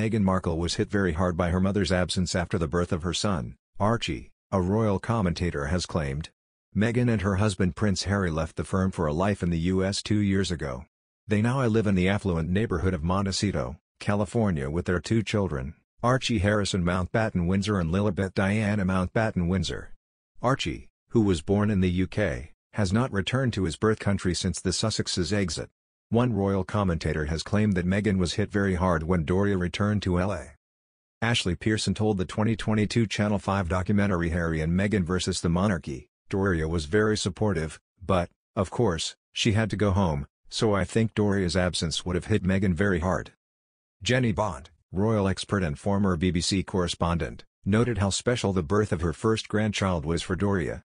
Meghan Markle was hit very hard by her mother's absence after the birth of her son, Archie, a royal commentator has claimed. Meghan and her husband Prince Harry left the firm for a life in the U.S. 2 years ago. They now live in the affluent neighborhood of Montecito, California with their 2 children, Archie Harrison Mountbatten-Windsor and Lilibet Diana Mountbatten-Windsor. Archie, who was born in the UK, has not returned to his birth country since the Sussexes' exit. One royal commentator has claimed that Meghan was hit very hard when Doria returned to LA. Ashley Pearson told the 2022 Channel 5 documentary Harry and Meghan vs. the Monarchy, "Doria was very supportive, but, of course, she had to go home, so I think Doria's absence would have hit Meghan very hard." Jenny Bond, royal expert and former BBC correspondent, noted how special the birth of her first grandchild was for Doria.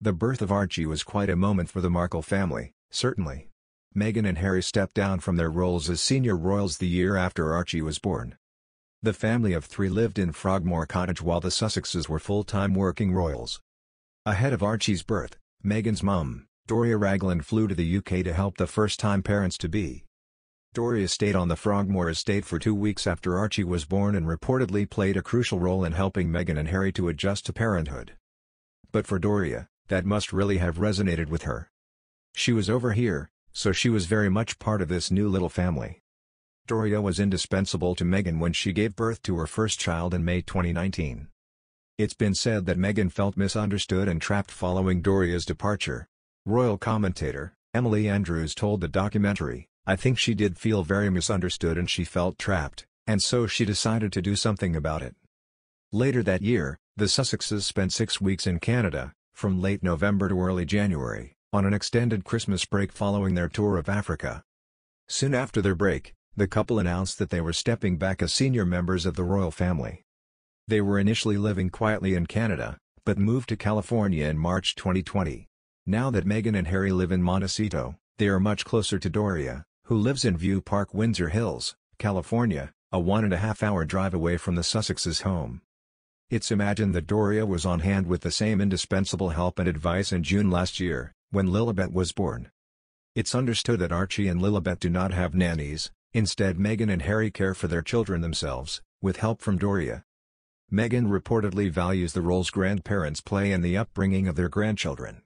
"The birth of Archie was quite a moment for the Markle family, certainly. Meghan and Harry stepped down from their roles as senior royals the year after Archie was born. The family of 3 lived in Frogmore Cottage while the Sussexes were full-time working royals." Ahead of Archie's birth, Meghan's mum, Doria Ragland, flew to the UK to help the first-time parents-to-be. Doria stayed on the Frogmore estate for 2 weeks after Archie was born and reportedly played a crucial role in helping Meghan and Harry to adjust to parenthood. But for Doria, that must really have resonated with her. She was over here, so she was very much part of this new little family. Doria was indispensable to Meghan when she gave birth to her first child in May 2019. It's been said that Meghan felt misunderstood and trapped following Doria's departure. Royal commentator, Emily Andrews told the documentary, "I think she did feel very misunderstood and she felt trapped, and so she decided to do something about it." Later that year, the Sussexes spent 6 weeks in Canada, from late November to early January, on an extended Christmas break following their tour of Africa. Soon after their break, the couple announced that they were stepping back as senior members of the royal family. They were initially living quietly in Canada, but moved to California in March 2020. Now that Meghan and Harry live in Montecito, they are much closer to Doria, who lives in View Park, Windsor Hills, California, a 1.5-hour drive away from the Sussexes' home. It's imagined that Doria was on hand with the same indispensable help and advice in June last year, when Lilibet was born. It's understood that Archie and Lilibet do not have nannies, instead Meghan and Harry care for their children themselves, with help from Doria. Meghan reportedly values the roles grandparents play in the upbringing of their grandchildren.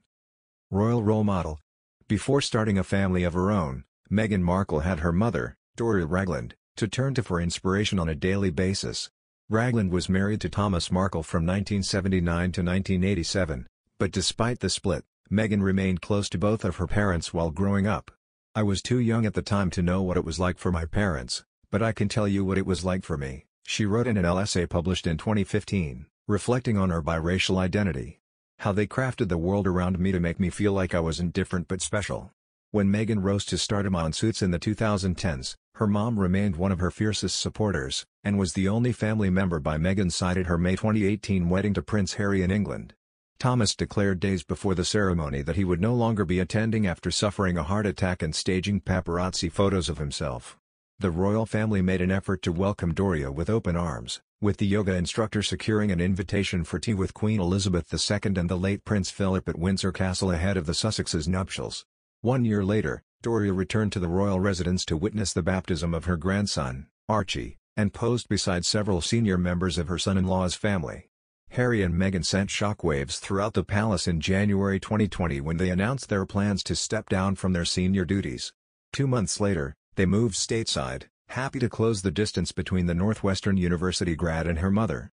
Royal role model. Before starting a family of her own, Meghan Markle had her mother, Doria Ragland, to turn to for inspiration on a daily basis. Ragland was married to Thomas Markle from 1979 to 1987, but despite the split, Meghan remained close to both of her parents while growing up. "I was too young at the time to know what it was like for my parents, but I can tell you what it was like for me," she wrote in an essay published in 2015, reflecting on her biracial identity. "How they crafted the world around me to make me feel like I wasn't different but special." When Meghan rose to stardom on Suits in the 2010s, her mom remained one of her fiercest supporters, and was the only family member by Meghan's side at her May 2018 wedding to Prince Harry in England. Thomas declared days before the ceremony that he would no longer be attending after suffering a heart attack and staging paparazzi photos of himself. The royal family made an effort to welcome Doria with open arms, with the yoga instructor securing an invitation for tea with Queen Elizabeth II and the late Prince Philip at Windsor Castle ahead of the Sussexes' nuptials. 1 year later, Doria returned to the royal residence to witness the baptism of her grandson, Archie, and posed beside several senior members of her son-in-law's family. Harry and Meghan sent shockwaves throughout the palace in January 2020 when they announced their plans to step down from their senior duties. 2 months later, they moved stateside, happy to close the distance between the Northwestern University grad and her mother.